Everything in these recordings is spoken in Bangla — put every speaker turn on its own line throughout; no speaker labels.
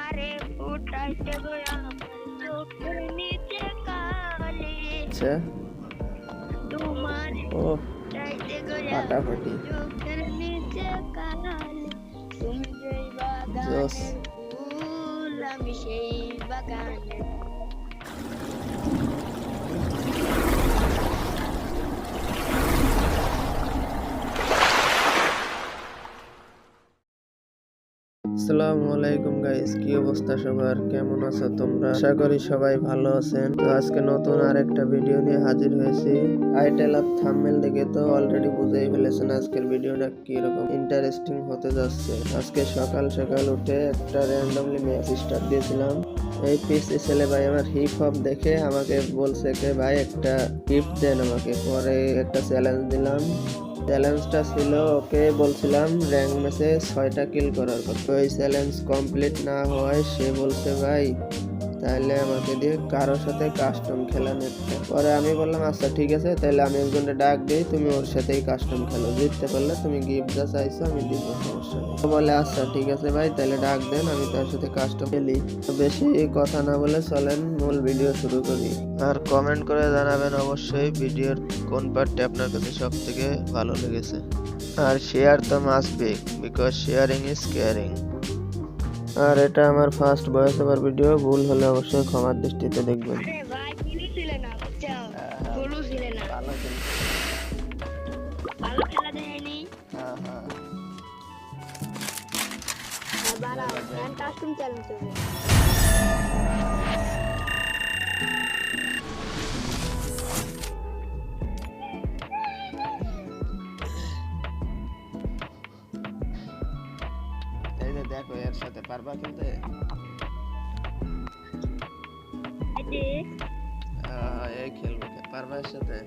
তোমারে ফুটাইতে গোয়া চোখের নিচে কালি
আচ্ছা
তোমারে
ও
ফুটাইতে গোয়া
ফাটাফাটি
চোখের নিচে কালি তুমি যেই
জোস
বাগানের ফুল আমি সেই বাগানের
আসসালামু আলাইকুম গাইস, কি অবস্থা সবার? কেমন আছো তোমরা? আশা করি সবাই ভালো আছেন। তো আজকে নতুন আরেকটা ভিডিও নিয়ে হাজির হয়েছি। টাইটেল আর থাম্বনেল দেখে তো অলরেডি বুঝেই ফেলেছেন আজকের ভিডিওটা কি রকম ইন্টারেস্টিং হতে যাচ্ছে। আজকে সকাল সকাল উঠে একটা র্যান্ডমলি ম্যাচ স্টার্ট দিয়েছিলাম। এই পিসি ছেলে ভাই আমার হিপ হপ দেখে আমাকে বলছে কে ভাই একটা গিফট দেন আমাকে। পরে একটা চ্যালেঞ্জ দিলাম। চ্যালেঞ্জটা ছিল ওকে বলছিলাম র্যাঙ্ক ম্যাচে 6টা কিল করার কথা। ওই চ্যালেঞ্জ কমপ্লিট না হওয়ায় সে বলছে ভাই তাহলে আমাকে দিয়ে কারোর সাথে কাস্টম খেলা নিতে। পরে আমি বললাম আচ্ছা ঠিক আছে, তাহলে আমি একজনকে ডাক দিই, তুমি ওর সাথেই কাস্টম খেলো, জিততে পারলে তুমি গিফট যা চাইছো আমি দিব, সমস্যা নেই। ও বলে আচ্ছা ঠিক আছে ভাই, তাহলে ডাক দেন, আমি তার সাথে কাস্টম খেলি। বেশি কথা না বলে চলেন মূল ভিডিও শুরু করি। আর কমেন্ট করে জানাবেন অবশ্যই ভিডিওর কোন পার্টটি আপনার কাছে সব থেকে ভালো লেগেছে। আর শেয়ার তো must be, because sharing is caring. আর এটা আমার ফার্স্ট ভয়েস ওভার ভিডিও, ভুল হলে অবশ্যই ক্ষমার দৃষ্টিতে দেখবেন।
আরে ভাই ভুলু ছিল না বুঝছো ভুলু ছিল না
ভালো
ভালো খেলা দেয়নি
হ্যাঁ
বাড়াও ফ্যান কাস্টম চ্যালেঞ্জ হবে
এই যে দেখো এর সাথে পারবা খেলতে? এই খেলবো, পারবা এর সাথে?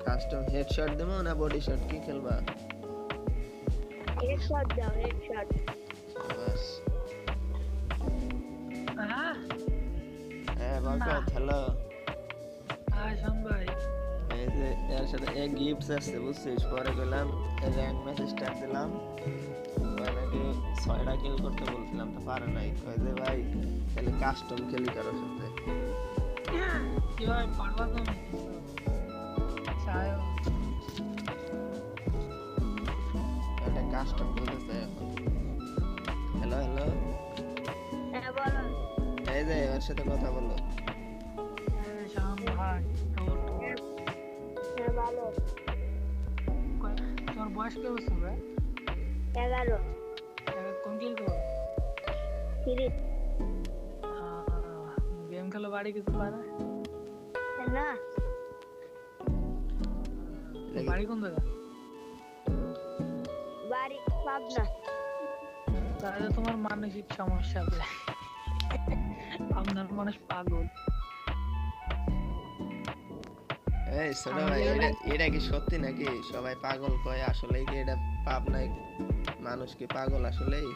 কাস্টম হেডশট দেবো না বডি শট, কি খেলবা?
হেডশট দাও হেডশট
বাস বরকত হ্যালো।
ভাই
এই যে এর সাথে এক গিফটস আসছে বুঝছিস। পরে গেলাম র্যাঙ্ক ম্যাচ স্টার্ট দিলাম, নাকি 6টা কিল করতে বলছিলাম তো পারে নাই। কয় যে ভাই তাহলে কাস্টম খেলি কারোর সাথে।
কি ভাই পারবা তুমি চায়
এটা কাস্টম খেলতেছে এখন। হ্যালো হ্যালো,
হ্যাঁ বলো
এই যে ওর সাথে কথা বলো।
শাম ভাই
হ্যাঁ ভালো
তোমার বয়স কে বছর ভাই?
11
কোন ক্লিক করো?
ফ্রি
গেম খেলো বাড়ি কিছু পারে
না
বাড়ি কোন জায়গা?
বাড়ি পাবনা
তাহলে তোমার মানসিক সমস্যা আছে, আপনার মানুষ পাগল।
এই ছোট ভাই এটা কি সত্যি নাকি? সবাই পাগল কয়, আসলেই কি এটা পাবনায় মানুষ কি পাগল আসলেই?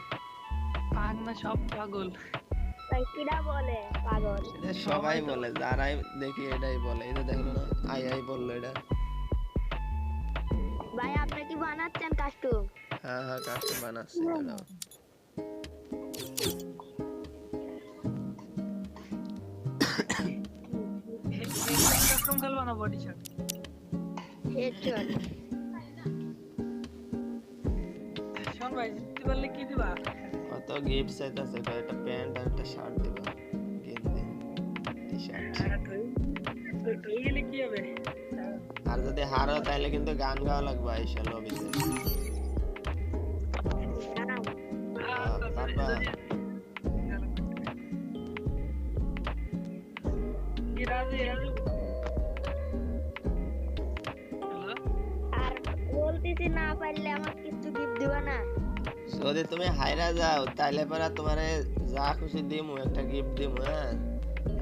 পাগনা সব পাগল।
তাই কিরা বলে পাগল?
এটা সবাই বলে, যারাই দেখি এটাই বলে। এই যে দেখলো না আই বললো এটা।
ভাই আপনি কি বানাচ্ছেন কাস্টম?
হ্যাঁ কাস্টম বানাচ্ছি দাঁড়াও।
কাস্টম খেলবা না বডি শট?
হেডশট
শোন ভাই জিততে পারলে কি দিবা?
কত গিফট চাইতেছে, একটা প্যান্ট আর একটা শার্ট দেবো, গেঞ্জি টি শার্ট।
তো গেলে কি হবে?
আর যদি হারো তাহলে কিন্তু গান গাওয়া লাগবে আইসা লবিতে। পারবা?
আর বলতেছি না পারলে আমাকে কিছু গিফট দিবা না?
যদি তুমি হাইরা যাও তাহলে পরে তোমারে যা খুশি দিমু, একটা গিফট দিমু। হ্যাঁ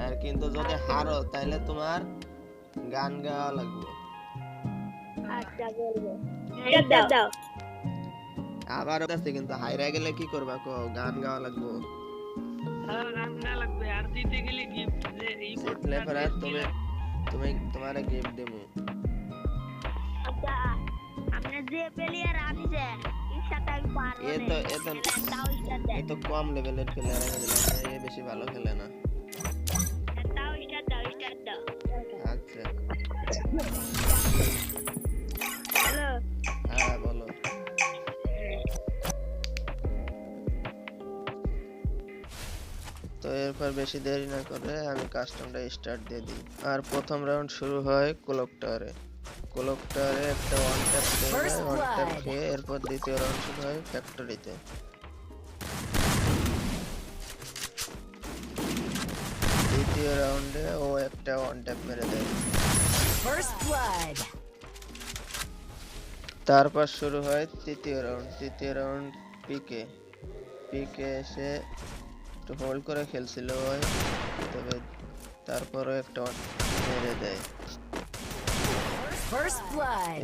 আর কিন্তু যদি হারো তাহলে তোমার গান গাওয়া লাগবে।
আচ্ছা বলবো দাও
আবার আছে কিন্তু হাইরা গেলে কি করবা কো? গান গাওয়া লাগবে।
হ্যাঁ গান গা লাগবে, আর দিতে গেলে গিফট যে এই
জিতলে পরে তুমি তোমারে গিফট দেবো।
যে প্লেয়ার আনিছে এর সাথে আমি পারবো
এ
না
তো
তাও স্টার দেয়
এ তো কম লেভেলের প্লেয়ার এনে দিলাম না, এ বেশি ভালো খেলে না।
তাও স্টার দাও
আচ্ছা
হ্যালো
হ্যাঁ বলো। তো এরপর বেশি দেরি না করে আমি কাস্টমটা স্টার্ট দিয়ে দিই। আর প্রথম রাউন্ড শুরু হয় ক্লক টাওয়ারে। ক্লক টাওয়ারে একটা ওয়ান ট্যাপ খেয়ে যায়, ওয়ান ট্যাপ খেয়ে এরপর দ্বিতীয় রাউন্ড শুরু হয় ফ্যাক্টরিতে। দ্বিতীয় রাউন্ডে ও একটা ওয়ান ট্যাপ মেরে দেয়। তারপর শুরু হয় তৃতীয় রাউন্ড। তৃতীয় রাউন্ড পিকে এসে একটু হোল্ড করে খেলছিল ওই, তবে তারপরও একটা মেরে দেয়।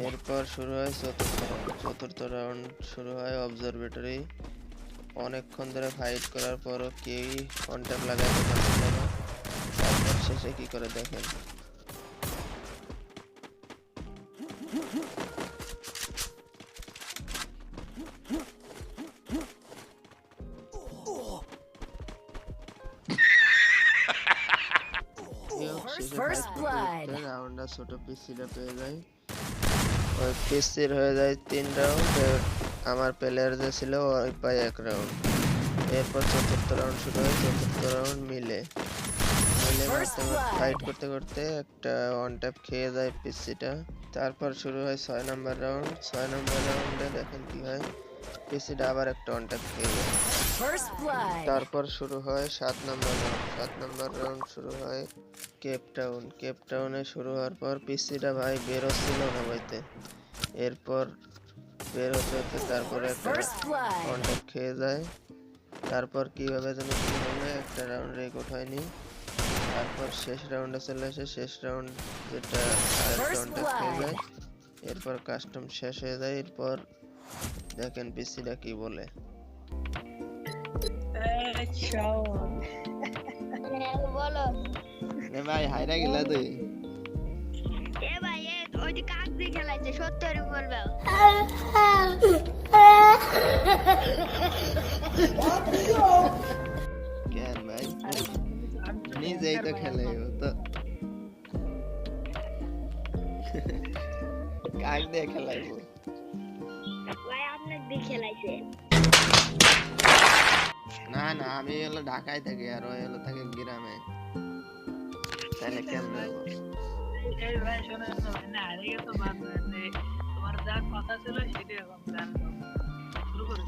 এরপর শুরু হয় চতুর্থ রাউন্ড শুরু হয় অবজারভেটরি। অনেকক্ষণ ধরে ফাইট করার পরও কেউই কন্ট্যাক্ট লাগাতে পারছিল না। তারপর শেষে কি করে দেখেন। রাউন্ডটা ছোট পিসিটা পেয়ে যায়, ওই পিসির হয়ে যায় 3 রাউন্ড। আমার প্লেয়ার যে ছিল ওই পায় 1 রাউন্ড। এরপর চতুর্থ রাউন্ড শুরু হয়। চতুর্থ রাউন্ড মিলে ফাইট করতে করতে একটা ওয়ান ট্যাপ খেয়ে যায় পিসিটা। তারপর শুরু হয় 6 নম্বর রাউন্ড। 6 নম্বর রাউন্ডে দেখেন কি হয়, পিসিটা আবার একটা ওয়ান ট্যাপ খেয়ে যায়। তারপর শুরু হয় 7 নম্বর রাউন্ড। 7 নম্বর রাউন্ড শুরু হয় কেপটাউনে শুরু হওয়ার পর পিসিটা ভাই বের হচ্ছিল না বইতে। এরপর বের হতে হতে তারপরে একটা কন্ট্যাক্ট খেয়ে যায়। তারপর কিভাবে যেন একটা রাউন্ড রেকর্ড হয়নি। তারপর শেষ রাউন্ডে চলে আসে। শেষ রাউন্ড যেটা আরেকটা কন্ট্যাক্ট খেয়ে যায়। এরপর কাস্টম শেষ হয়ে যায়। এরপর দেখেন পিসিটা কি বলে।
বলো
ভাই হাইরা গেলা তুই।
এ ভাই ওই যে কাক দিয়ে খেলাইছে 70 বলবে
কেন ভাই নিজেই তো খেলে ও তো কাক দিয়ে খেলাইবো।
ভাই আপনাকে দিয়ে খেলাইছে।
না না আমি হলো ঢাকায় থাকি আর ওই হলো থাকে গ্রামে, তাহলে কেমন হবো?
এই ভাই শোনেন তো ভাই, না হারিয়ে তো বাদ দেন। তোমার যা কথা ছিল সেটাই এখন জানতো। শুরু করো।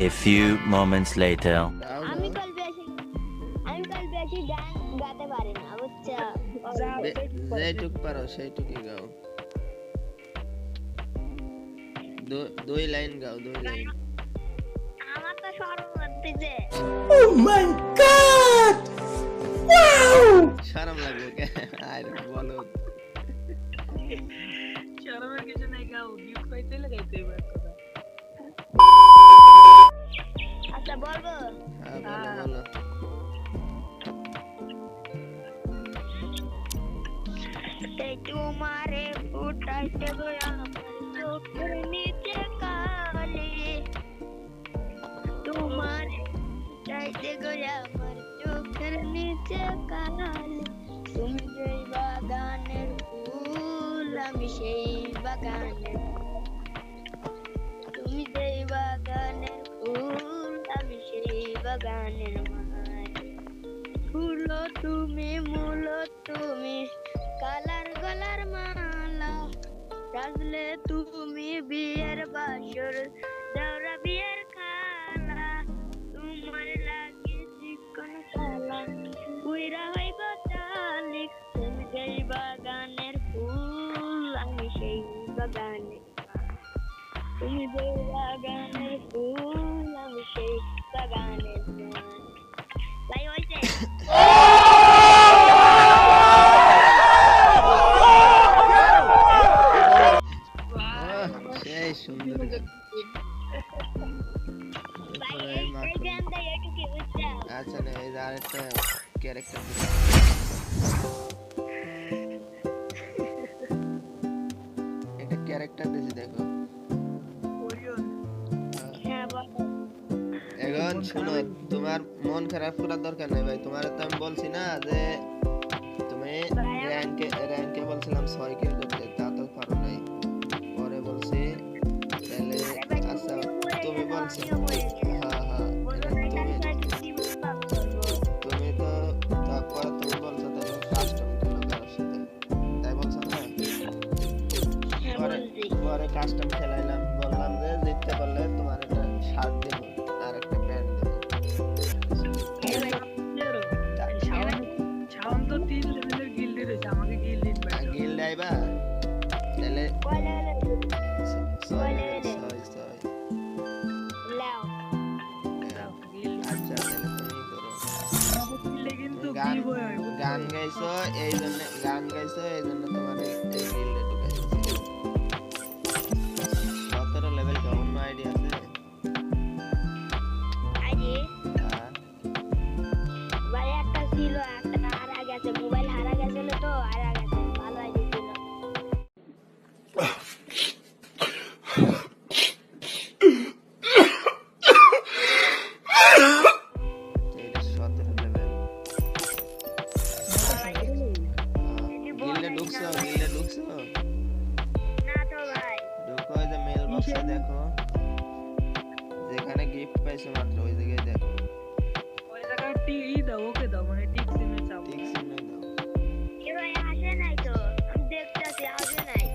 A few moments later.
আমি কাল বেশি গান গাতে পারি না বুঝছো।
যেটুক পারো সেইটুকুই গাও। 2 লাইন গাও, 2 লাইন।
আমার তো সর্বমধ্যে যে
শরম লাগবে কে? আরে বলো।
শরমের কিছু নাই, গাও গিফট পাইতে হলে গাইতে হবে কথা।
আচ্ছা বলবো
হ্যাঁ বলো।
এই তোমারে ফুটাইতে গয়া চোখের নিচে কালি, তোমারে ফুটাইতে গয়া আমার চোখের নিচে কালি। তুমি যেই বাগানের ফুল আমি সেই বাগানের, তুমি যেই বাগানের ফুল আমি সেই বাগানের মালি। ফুলো তুমি মূল তুমি কালার গলার মালা, সাজলে তুমি বিয়ের বাসর দৌড়া বিয়ের খালা। তোমার লাগে চিকন কালা উইরা হইব চালিক, তুমি যেই বাগানের ফুল আমি সেই বাগানের, তুমি যেই বাগানের ফুল আমি সেই বাগানের ভাই হইছে।
সেই সুন্দর। আচ্ছা না এই যে আরেকটা ক্যারেক্টার একটা ক্যারেক্টার
মন
শুনো,
খারাপ
তোমার মন খারাপ করার দরকার নেই ভাই। তোমার তো আমি বলছি না যে তুমি র্যাঙ্কে বলছিলাম 6 কিল করতে, তা তো পারো নাই। পরে বলছি তাহলে
আরে ভাই,
আচ্ছা
তুমিও মরে
তুমি
গেলো,
বলছো,
আমিও মরে গেলাম।
হ্যাঁ হ্যাঁ
বললো
এটা
ভাই,
তুমি
তাহলে কি বিপদ করবো?
তুমি তো তারপরে তুমি বলছো তাহলে কাস্টম খেলো কারোর সাথে, তাই বলছো না?
হ্যাঁ,
পরে
বলছি।
পরে কাস্টম খেলাইলাম, বললাম যে জিততে পারলে তোমার একটা শার্ট দেবো আর একটা প্যান্ট দেবো।
এ ভাই,
শাওন তো 3 লেভেলের গিল্ডে রয়েছে, আমাকে গিল্ড ইনভাইট করো।
গিল্ড আইবা তাহলে
কয় level এর?
6
level এ?
6
লাও।
দাও, guild।
আচ্ছা তাহলে তুমি করো।
আমাকে গিল্ডে কিন্তু
গান
giveaway হয়, বুঝছো?
গান গাইছো এই জন্য তোমার এই গিল্ডে ঢুকাইছো। 17 লেভেল কা অন্য আইডি আছে?
আরে,
হ্যাঁ
ভাই একটা ছিল, একটা হারা গেছে, মোবাইল হারা গেছিল তো হারা গেছে, ভালো আইডি ছিল।
এটা 17 লেভেল। গিল্ডে ঢুকছো?
না তো ভাই,
ঢুকো, ওই যে মেল বক্সে দেখো, যেখানে গিফট পাইছো মাত্র ওই জায়গায় দেখো,
ওই জায়গায় দাও, ওকে দাও, মানে টিক চিহ্ন চাপ।
ঠিক চিহ্ন দাও।
এ ভাই আসে নাই তো, আমি দেখতেছি আসে নাই।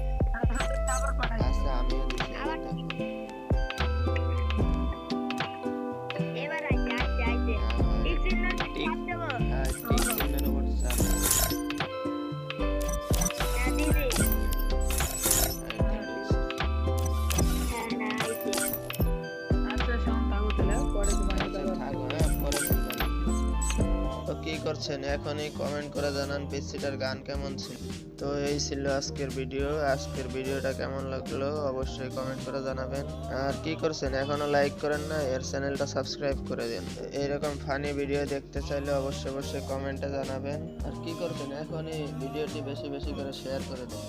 আবার পাঠাই।
আচ্ছা আমিও দিছি
আবার
এটা।
এবার আইছে। ঠিক চিহ্ন চাপ দেবো।
হ্যাঁ ঠিক চিহ্নের উপর চাপ দাও।
হ্যাঁ, দিদি।
এইটা ঢুকছে।
হ্যাঁ, না, আইছে।
আচ্ছা শাওন থাকো তাহলে, পরে তোমাকে
আচ্ছা
দেবো।
থাকো, হ্যাঁ পরে বলবো। তো কি করছেন এখনই কমেন্ট করে জানান পিসিটার গান কেমন ছিল। তো এই ছিল আজকের ভিডিওটা কেমন লাগলো অবশ্যই কমেন্ট করে জানাবেন। আর কি করছেন এখনো লাইক করেন না, এর চ্যানেলটা সাবস্ক্রাইব করে দিন। এইরকম ফানি ভিডিও দেখতে চাইলে অবশ্যই কমেন্টে জানাবেন। আর কি করছেন এখনই ভিডিওটি বেশি বেশি করে শেয়ার করে দিন।